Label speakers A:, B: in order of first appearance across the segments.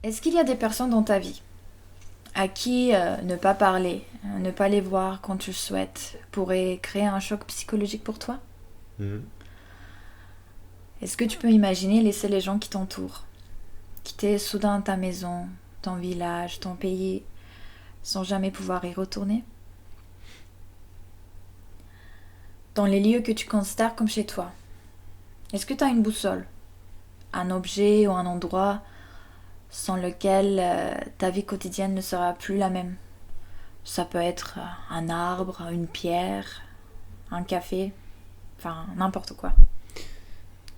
A: Est-ce qu'il y a des personnes dans ta vie à qui ne pas parler, ne pas les voir quand tu le souhaites, pourrait créer un choc psychologique pour toi?
B: Mhm.
A: Est-ce que tu peux imaginer laisser les gens qui t'entourent, quitter soudain ta maison, ton village, ton pays, sans jamais pouvoir y retourner? Dans les lieux que tu considères comme chez toi, est-ce que tu as une boussole, un objet ou un endroit sans lequel ta vie quotidienne ne sera plus la même? Ça peut être un arbre, une pierre, un café, enfin n'importe quoi.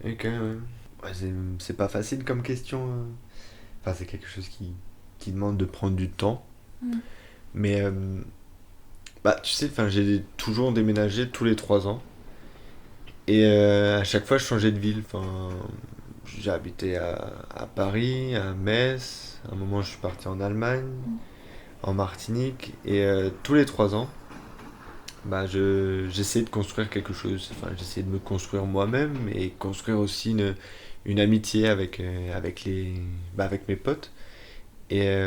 B: Ok, ouais. Ouais, c'est pas facile comme question. Enfin, c'est quelque chose qui demande de prendre du temps.
A: Mm.
B: Mais, bah, tu sais, enfin, j'ai toujours déménagé tous les 3 ans. Et à chaque fois, je changeais de ville. Enfin, j'ai habité à Paris, à Metz. À un moment, je suis parti en Allemagne, en Martinique. Et tous les 3 ans, bah, j'essayais de construire quelque chose. Enfin, j'essayais de me construire moi-même et construire aussi une amitié avec mes potes. Et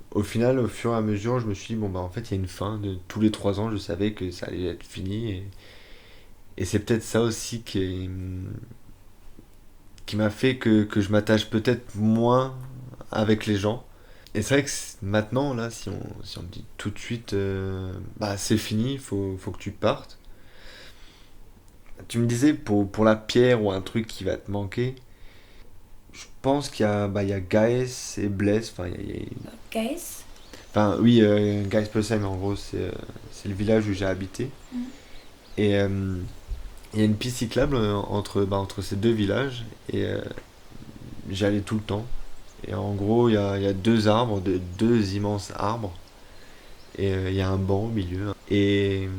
B: au final, au fur et à mesure, je me suis dit, bon, bah, en fait, il y a une fin. De tous les 3 ans, je savais que ça allait être fini. Et c'est peut-être ça aussi qui m'a fait que je m'attache peut-être moins avec les gens. Et c'est vrai que maintenant, là, si on me dit tout de suite, bah, c'est fini, faut que tu partes. Tu me disais pour la pierre ou un truc qui va te manquer, je pense qu'il y a Gaes et Blaise. Enfin,
A: Guys?
B: enfin oui, Gaes-Plessheim, en gros, c'est le village où j'ai habité. Et il y a une piste cyclable entre ces deux villages. Et j'y allais tout le temps. Et en gros, il y a deux arbres, deux immenses arbres. Et il y a un banc au milieu. Et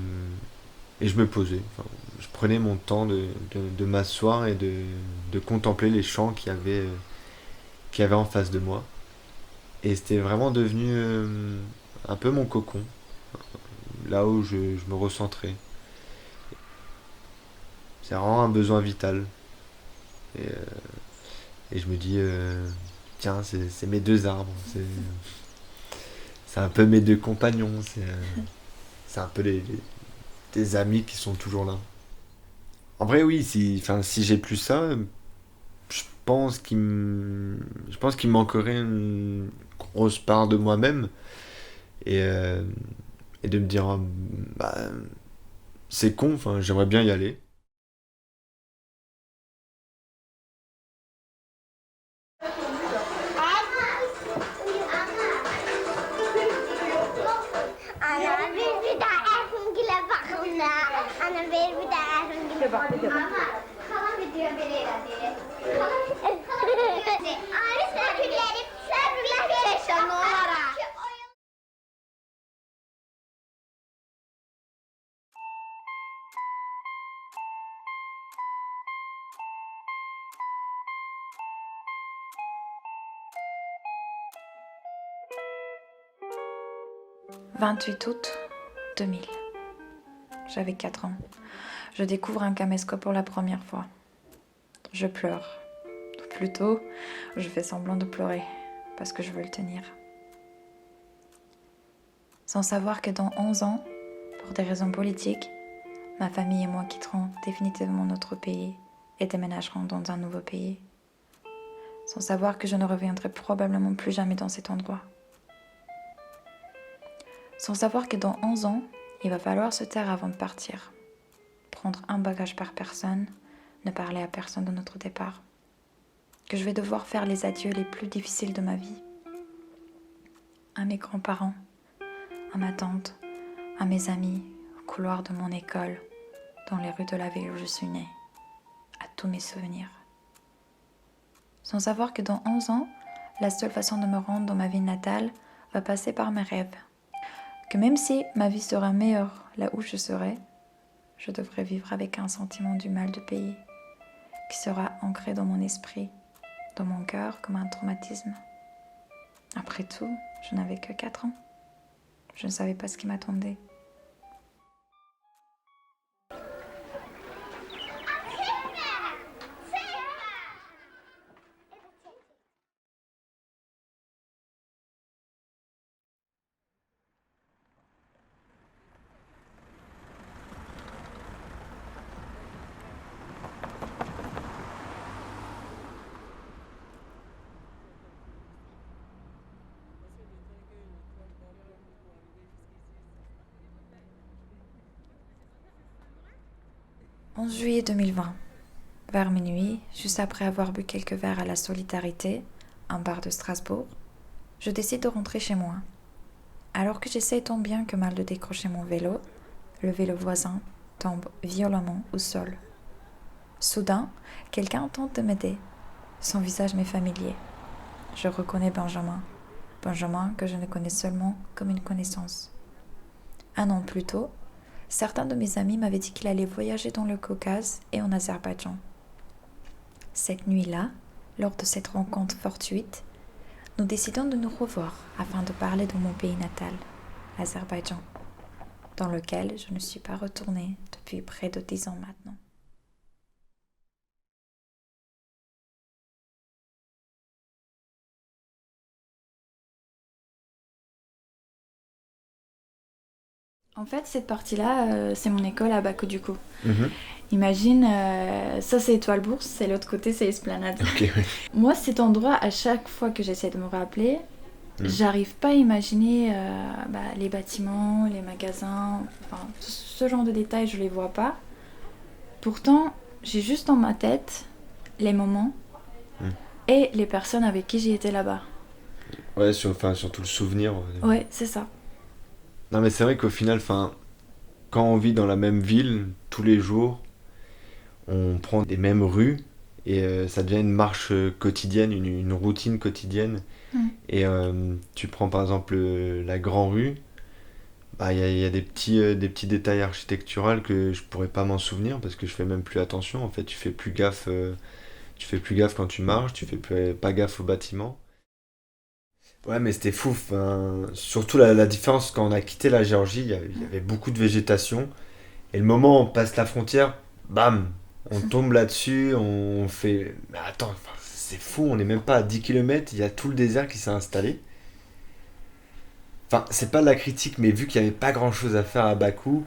B: je me posais. Enfin, je prenais mon temps de m'asseoir et de contempler les champs qu'il y avait en face de moi. Et c'était vraiment devenu un peu mon cocon, là où je me recentrais. C'est vraiment un besoin vital. Et, et je me dis, tiens, c'est mes deux arbres. C'est un peu mes deux compagnons. C'est un peu des amis qui sont toujours là. En vrai, oui, si j'ai plus ça, je pense qu'il me manquerait une grosse part de moi-même. Et, et de me dire, bah, c'est con, enfin, j'aimerais bien y aller.
C: Ana bir daha Erkungil'e bakın da. Ana bir daha Erkungil'e bakın. Ama kalan gidiyor biri hadi. Kalan gidiyor. Arif sergülerim, sergüler yaşam olarak.
A: 28 août 2000. J'avais 4 ans. Je découvre un caméscope pour la première fois. Je pleure. Plutôt, je fais semblant de pleurer parce que je veux le tenir. Sans savoir que dans 11 ans, pour des raisons politiques, ma famille et moi quitterons définitivement notre pays et déménagerons dans un nouveau pays. Sans savoir que je ne reviendrai probablement plus jamais dans cet endroit. Sans savoir que dans 11 ans, il va falloir se taire avant de partir. Prendre un bagage par personne, ne parler à personne de notre départ. Que je vais devoir faire les adieux les plus difficiles de ma vie. À mes grands-parents, à ma tante, à mes amis, au couloir de mon école, dans les rues de la ville où je suis née, à tous mes souvenirs. Sans savoir que dans 11 ans, la seule façon de me rendre dans ma ville natale va passer par mes rêves. Que même si ma vie sera meilleure là où je serai, je devrais vivre avec un sentiment du mal du pays qui sera ancré dans mon esprit, dans mon cœur comme un traumatisme. Après tout, je n'avais que 4 ans. Je ne savais pas ce qui m'attendait. 11 juillet 2020, vers minuit, juste après avoir bu quelques verres à la Solidarité, un bar de Strasbourg, je décide de rentrer chez moi. Alors que j'essaie tant bien que mal de décrocher mon vélo, le vélo voisin tombe violemment au sol. Soudain, quelqu'un tente de m'aider. Son visage m'est familier. Je reconnais Benjamin. Benjamin que je ne connais seulement comme une connaissance. 1 an plus tôt, certains de mes amis m'avaient dit qu'il allait voyager dans le Caucase et en Azerbaïdjan. Cette nuit-là, lors de cette rencontre fortuite, nous décidons de nous revoir afin de parler de mon pays natal, l'Azerbaïdjan, dans lequel je ne suis pas retournée depuis près de 10 ans maintenant. En fait, cette partie-là, c'est mon école à Bakou du coup. Imagine, ça c'est Étoile Bourse, et l'autre côté c'est Esplanade.
B: Ok, ouais.
A: Moi, cet endroit, à chaque fois que j'essaie de me rappeler, j'arrive pas à imaginer les bâtiments, les magasins, enfin, ce genre de détails, je les vois pas. Pourtant, j'ai juste dans ma tête les moments et les personnes avec qui j'y étais là-bas.
B: Ouais, surtout le souvenir.
A: Ouais, c'est ça.
B: Non, mais c'est vrai qu'au final, quand on vit dans la même ville, tous les jours, on prend des mêmes rues et ça devient une marche quotidienne, une routine quotidienne. Et tu prends par exemple la Grand Rue, il y a des petits détails architecturaux que je pourrais pas m'en souvenir parce que je fais même plus attention. En fait, tu fais plus gaffe quand tu marches, tu fais pas gaffe aux bâtiments. Ouais, mais c'était fou. Surtout la différence quand on a quitté la Géorgie, il y avait beaucoup de végétation. Et le moment où on passe la frontière, bam, on tombe là-dessus, on fait. Mais attends, c'est fou, on n'est même pas à 10 km, il y a tout le désert qui s'est installé. Enfin, c'est pas de la critique, mais vu qu'il n'y avait pas grand-chose à faire à Bakou,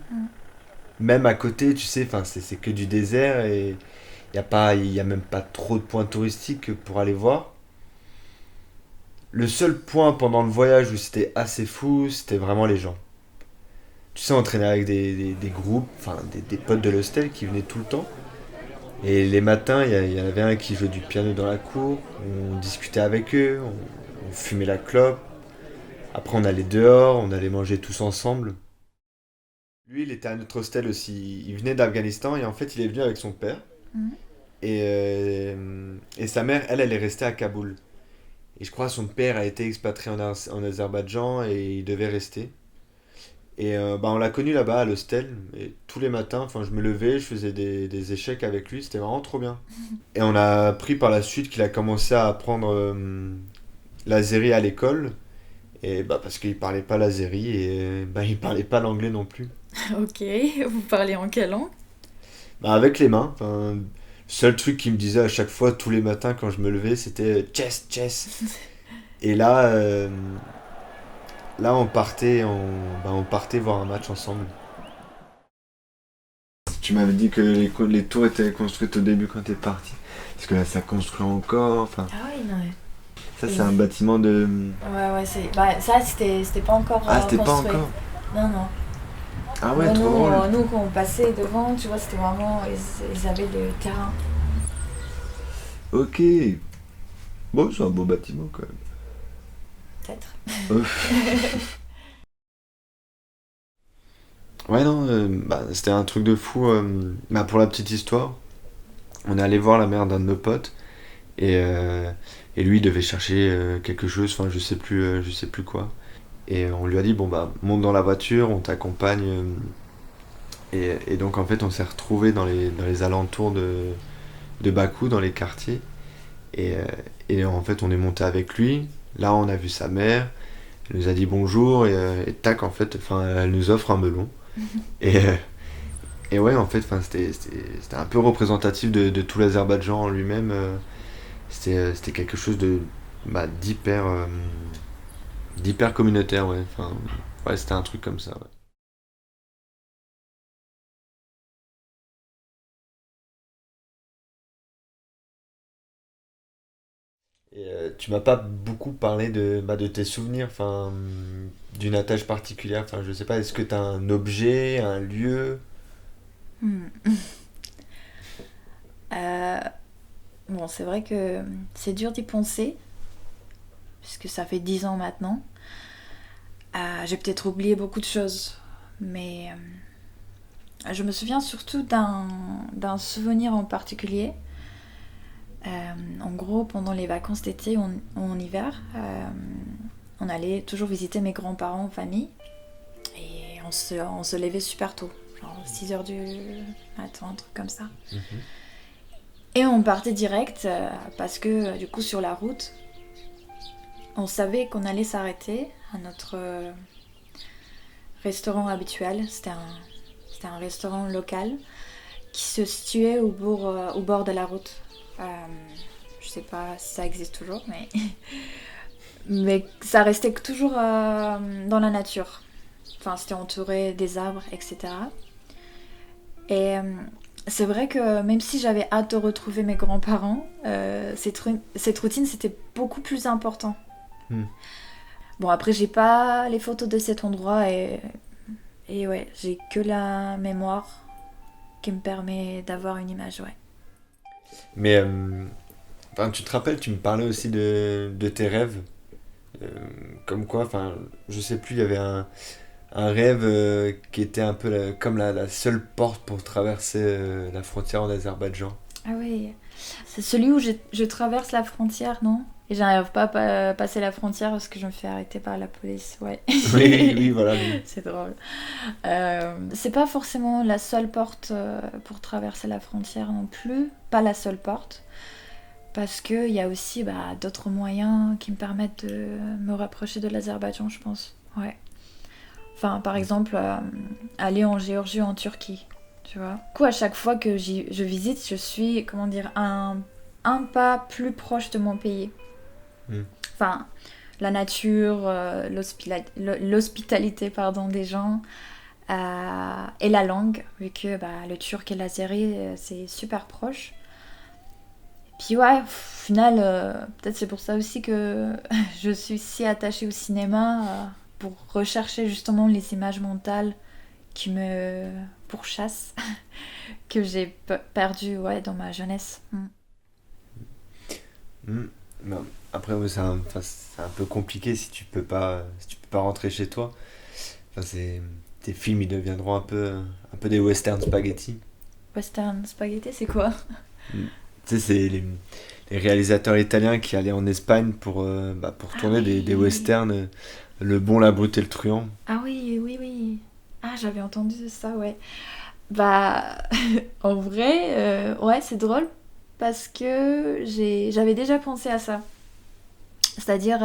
B: même à côté, tu sais, c'est que du désert et il y a même pas trop de points touristiques pour aller voir. Le seul point pendant le voyage où c'était assez fou, c'était vraiment les gens. Tu sais, on traînait avec des groupes, des potes de l'hostel qui venaient tout le temps. Et les matins, il y en avait un qui jouait du piano dans la cour, on discutait avec eux, on fumait la clope. Après, on allait dehors, on allait manger tous ensemble. Lui, il était à notre hostel aussi. Il venait d'Afghanistan et en fait, il est venu avec son père. Et sa mère, elle est restée à Kaboul. Et je crois que son père a été expatrié en Azerbaïdjan et il devait rester. Et on l'a connu là-bas à l'hostel. Et tous les matins, je me levais, je faisais des échecs avec lui. C'était vraiment trop bien. Et on a appris par la suite qu'il a commencé à apprendre l'azéri à l'école. Et parce qu'il parlait pas l'azéri et il parlait pas l'anglais non plus.
A: Ok, vous parlez en quelle langue?
B: Avec les mains. Le seul truc qu'il me disait à chaque fois, tous les matins quand je me levais, c'était chess, chess. Et là, on partait voir un match ensemble. Tu m'avais dit que les tours étaient construites au début quand t'es parti. Parce que là, ça construit encore.
A: Ah oui, non.
B: Ça, c'est un bâtiment de.
A: Ouais, ça, c'était pas encore.
B: Ah, c'était pas
A: construit.
B: encore.
A: Non.
B: Ah ouais, trop drôle.
A: Nous, quand on passait devant, tu vois, c'était vraiment. Ils avaient le terrain.
B: Ok. Bon, c'est un beau bâtiment quand même.
A: Peut-être.
B: Ouais, non, c'était un truc de fou. Pour la petite histoire, on est allé voir la mère d'un de nos potes et lui il devait chercher quelque chose, je sais plus quoi. Et on lui a dit, monte dans la voiture, on t'accompagne. Et donc en fait, on s'est retrouvés dans les alentours de Bakou, dans les quartiers. Et en fait, on est monté avec lui. Là, on a vu sa mère. Elle nous a dit bonjour et tac, en fait, elle nous offre un melon. Et ouais, en fait, c'était un peu représentatif de tout l'Azerbaïdjan en lui-même. C'était quelque chose d'hyper communautaire, ouais. Ouais, c'était un truc comme ça, ouais. Et tu m'as pas beaucoup parlé de tes souvenirs, d'une attache particulière. Je sais pas, est-ce que t'as un objet, un lieu?
A: Bon, c'est vrai que c'est dur d'y penser, puisque ça fait 10 ans maintenant. J'ai peut-être oublié beaucoup de choses, mais je me souviens surtout d'un souvenir en particulier. En gros, pendant les vacances d'été en hiver, on allait toujours visiter mes grands-parents en famille, et on se levait super tôt, genre 6h du matin, un truc comme ça. Et on partait direct parce que du coup sur la route, on savait qu'on allait s'arrêter à notre restaurant habituel. C'était un restaurant local qui se situait au bord de la route. Je sais pas si ça existe toujours, mais ça restait toujours dans la nature. Enfin, c'était entouré des arbres, etc. Et c'est vrai que même si j'avais hâte de retrouver mes grands-parents, cette routine, c'était beaucoup plus important. Bon, après, j'ai pas les photos de cet endroit et ouais, j'ai que la mémoire qui me permet d'avoir une image, ouais.
B: Mais tu te rappelles, tu me parlais aussi de tes rêves. Comme quoi, je sais plus, il y avait un rêve qui était un peu comme la seule porte pour traverser la frontière en Azerbaïdjan.
A: Ah oui, c'est celui où je traverse la frontière, non? Et j'arrive pas à passer la frontière parce que je me fais arrêter par la police, ouais.
B: Oui, voilà. Oui.
A: C'est drôle. C'est pas forcément la seule porte pour traverser la frontière non plus, pas la seule porte, parce qu'il y a aussi d'autres moyens qui me permettent de me rapprocher de l'Azerbaïdjan, je pense. Ouais. Enfin, par exemple, aller en Géorgie ou en Turquie, tu vois. Du coup, à chaque fois que je visite, je suis, comment dire, un pas plus proche de mon pays. Enfin, la nature, l'hospitalité des gens et la langue, vu que le turc et l'azéri, c'est super proche. Et puis ouais, au final, peut-être c'est pour ça aussi que je suis si attachée au cinéma, pour rechercher justement les images mentales qui me pourchassent, que j'ai perdues dans ma jeunesse.
B: Non. Après, c'est un peu compliqué si tu peux pas rentrer chez toi. Tes films, ils deviendront un peu des western spaghetti.
A: Western spaghetti, c'est quoi?
B: Tu sais, c'est les réalisateurs italiens qui allaient en Espagne pour tourner des westerns, Le Bon, la Brute et le Truand.
A: Ah oui. Ah, j'avais entendu ça, ouais. En vrai, ouais, c'est drôle parce que j'avais déjà pensé à ça. C'est-à-dire,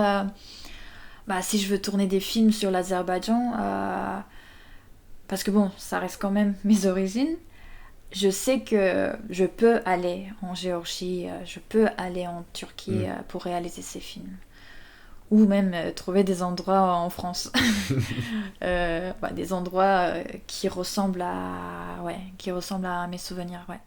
A: si je veux tourner des films sur l'Azerbaïdjan, parce que bon, ça reste quand même mes origines, je sais que je peux aller en Géorgie, je peux aller en Turquie pour réaliser ces films. Ou même trouver des endroits en France. Des endroits qui ressemblent à mes souvenirs, ouais.